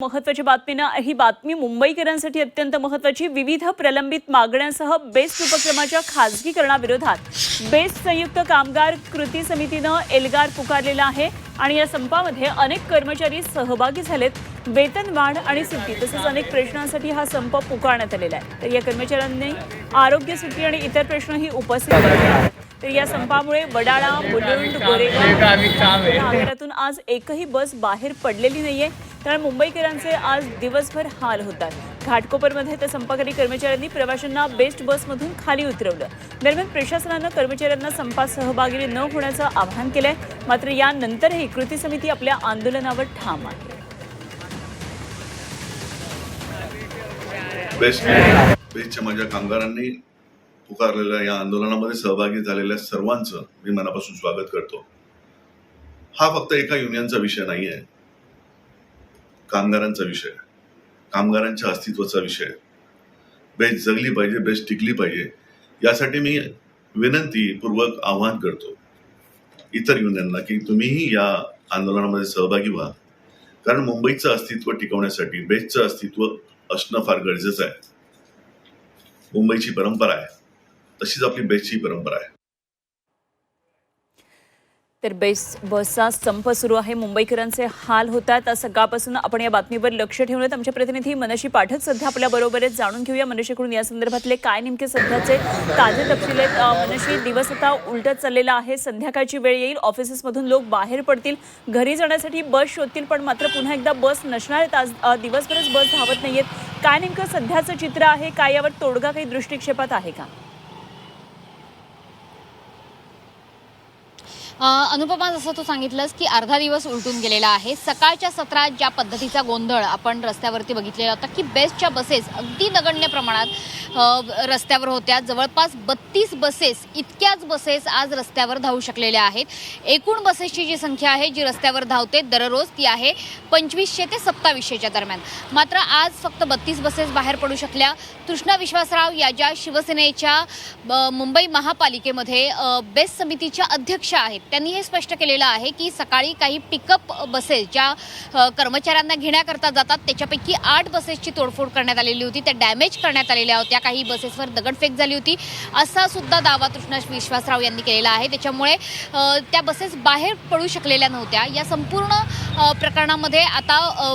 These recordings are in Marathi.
महत्त्वाची ही बातमी मुंबईकरांसाठी अत्यंत महत्त्वाची। विविध प्रलंबित मागण्यांसह बेस्ट उपक्रमाच्या खासगीकरणाविरोधात बेस्ट संयुक्त कामगार कृती समितीनं एल्गार पुकारलेला आहे आणि या संपामध्ये अनेक कर्मचारी सहभागी झालेत। वेतन वाढ आणि सुट्टी तसेच अनेक प्रश्नांसाठी हा संप पुकारण्यात आलेला आहे। तर या कर्मचाऱ्यांनी आरोग्य सुट्टी आणि इतर प्रश्नही उपस्थित केले आहेत। तर या संपामुळे वडाळा, मुलुंड, गोरेगाव आगारातून आज एकही बस बाहेर पडलेली नाहीये। त्यामुळे मुंबईकरांचे आज दिवसभर हाल होतात। घाटकोपरमध्ये तर संपकरी कर्मचाऱ्यांनी प्रवाशांना बेस्ट बसमधून खाली उतरवलं। दरम्यान प्रशासनानं कर्मचाऱ्यांना संपात सहभागी न होण्याचं आवाहन केलंय। मात्र यानंतरही कृती समिती आपल्या आंदोलनावर ठाम आहे। बेस्टच्या माझ्या कामगारांनी पुकारलेल्या या आंदोलनामध्ये सहभागी झालेल्या सर्वांचं मी मनापासून स्वागत करतो। हा फक्त एका युनियनचा विषय नाही आहे, कामगारांचा विषय, कामगारांच्या अस्तित्वाचा विषय। बेस्ट जगली पाहिजे, बेस्ट टिकली पाहिजे, यासाठी मी विनंतीपूर्वक आवाहन करतो इतर युनियनला की तुम्हीही या आंदोलनामध्ये सहभागी व्हा। कारण मुंबईचं अस्तित्व टिकवण्यासाठी बेस्टचं अस्तित्व असणं फार गरजेचं आहे। मुंबईची परंपरा आहे, तशीच आपली बेस्टची परंपरा आहे। तर बेस्ट बसचा संप सुरू आहे। मुंबईकरांचे हाल होतात। आज सकाळपासून आपण या बातमीवर लक्ष ठेवून आमचे प्रतिनिधी मनशी पाठक सध्या आपल्या बरोबरच जाणून घेऊया मनशीकडून या संदर्भातले काय नेमके सध्याचे ताजे तपशील आहेत। मनशी, दिवस आता उलटत चाललेला आहे। संध्याकाळची वेळ येईल, ऑफिसेसमधून लोक बाहेर पडतील, घरी जाण्यासाठी बस शोधतील, पण मात्र पुन्हा एकदा बस नसणार आहेत। आज दिवसभरच बस धावत नाहीयेत। काय नेमकं सध्याचं चित्र आहे? काय यावर तोडगा काही दृष्टिक्षेपात आहे का? अनुपमा, जसं तू सांगितलंस की अर्धा दिवस उलटून गेलेला आहे। सकाळच्या सत्रात ज्या पद्धतीचा गोंधळ आपण रस्त्यावरती बघितलेला होता की बेस्टच्या बसेस अगदी नगण्य प्रमाणात रस्त्यावर होत्या। जवळपास 32 बसेस, इतक्याच बसेस आज रस्त्यावर धावू शकलेल्या आहेत। एकूण बसेसची जी संख्या आहे जी रस्त्यावर धावते दररोज ती आहे 2500 ते 2700च्या दरम्यान। मात्र आज फक्त 32 बसेस बाहेर पडू शकल्या। तृष्णा विश्वासराव या ज्या शिवसेनेच्या मुंबई महापालिकेमध्ये बेस्ट समितीच्या अध्यक्ष आहेत, त्यांनी हे स्पष्ट केलेलं आहे की सकाळी काही पिकअप बसेस ज्या कर्मचाऱ्यांना घेण्याकरता जातात त्याच्यापैकी 8 बसेसची तोडफोड करण्यात आलेली होती, त्या डॅमेज करण्यात आलेल्या होत्या, काही बसेसवर दगडफेक झाली होती, असा सुद्धा दावा तृष्णा विश्वासराव यांनी केलेला आहे। त्याच्यामुळे त्या बसेस बाहेर पडू शकलेल्या नव्हत्या। या संपूर्ण प्रकरणामध्ये आता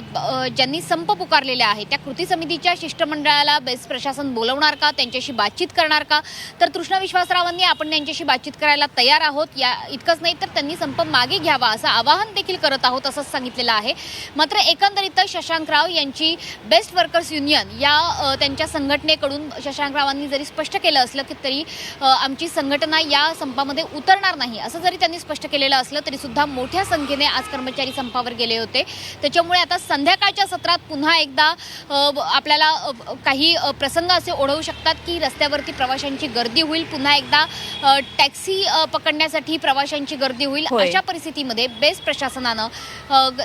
ज्यांनी संप पुकारलेले आहे त्या कृती समितीच्या शिष्टमंडळाला बेस्ट प्रशासन बोलवणार का, त्यांच्याशी बातचीत करणार का? तर तृष्णा विश्वासरावांनी आपण त्यांच्याशी बातचीत करायला तयार आहोत, या इतकंच नाही तर त्यांनी संप मागे घ्यावा असं आवाहन देखील करत आहोत असं सांगितलेलं आहे। मात्र एकंदरीत शशांकराव यांची बेस्ट वर्कर्स युनियन या त्यांच्या संघटनेकडून शशांकरावांनी जरी स्पष्ट केलं असलं की तरी आमची संघटना या संपामध्ये उतरणार नाही असं जरी त्यांनी स्पष्ट केलेलं असलं तरी सुद्धा मोठ्या संख्येने आज कर्मचारी संपावर गेले होते। त्याच्यामुळे आता संध्याकाळच्या सत्रात पुन्हा एकदा आपल्याला काही प्रसंग असे ओढवू शकतात की रस्त्यावरती प्रवाशांची गर्दी होईल, पुन्हा एकदा टॅक्सी पकडण्यासाठी प्रवाशांची गर्दी होईल। अशा परिस्थितीमध्ये बेस्ट प्रशासनानं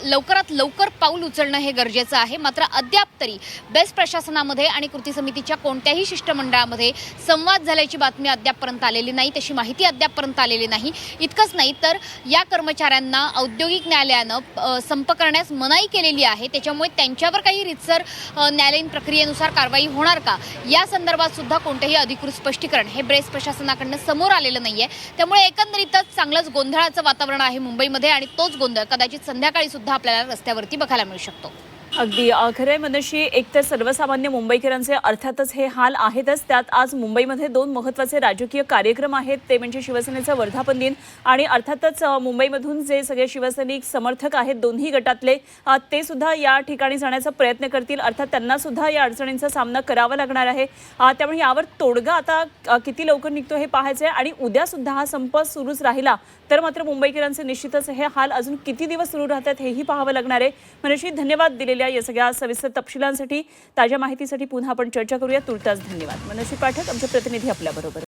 लवकरात लवकर पाऊल उचलणं हे गरजेचं आहे। मात्र अद्याप तरी बेस्ट प्रशासनामध्ये आणि कृती समितीच्या कोणत्याही शिष्टमंडळामध्ये संवाद झाल्याची बातमी अद्यापपर्यंत आलेली नाही, तशी माहिती अद्यापपर्यंत आलेली नाही। इतकंच नाही तर या कर्मचाऱ्यांना औद्योगिक न्यायालयानं संप करण्यास मनाई केलेली आहे, त्याच्यामुळे त्यांच्यावर काही रीतसर न्यायालयीन प्रक्रियेनुसार कारवाई होणार का या संदर्भात सुद्धा कोणतेही अधिकृत स्पष्टीकरण हे बेस्ट प्रशासनाकडनं समोर आलेलं नाहीये। त्यामुळे एकंदरीतच चांगलंच गोंधळाचं वातावरण आहे मुंबईमध्ये आणि तोच गोंधळ कदाचित संध्याकाळी सुद्धा आपल्याला रस्त्यावरती बघायला मिळू शकतो। अगदी खरंय मनशी, एकतर सर्वसामान्य मुंबईकरांचे अर्थातच हे हाल आहेतच, त्यात आज मुंबईमध्ये 2 महत्त्वाचे राजकीय कार्यक्रम आहेत, ते म्हणजे शिवसेनेचा वर्धापन दिन आणि अर्थातच मुंबईमधून जे सगळे शिवसैनिक समर्थक आहेत दोन्ही गटातले ते सुद्धा या ठिकाणी जाण्याचा प्रयत्न करतील। अर्थात त्यांना सुद्धा या अडचणींचा सामना करावा लागणार आहे। त्यामुळे यावर तोडगा आता किती लवकर निघतो हे पाहायचं आहे आणि उद्या सुद्धा हा संप सुरूच राहिला तर मात्र मुंबईकरांचे निश्चितच हे हाल अजून किती दिवस सुरू राहतात हेही पाहावं लागणार आहे। मनशी, धन्यवाद दिलेल्या या सगळ्या सविस्तर तपशिलांसाठी। ताज्या माहितीसाठी पुन्हा आपण चर्चा करूया। तुर्तास धन्यवाद। मनशी पाठक आमचे प्रतिनिधी आपल्या बरोबर।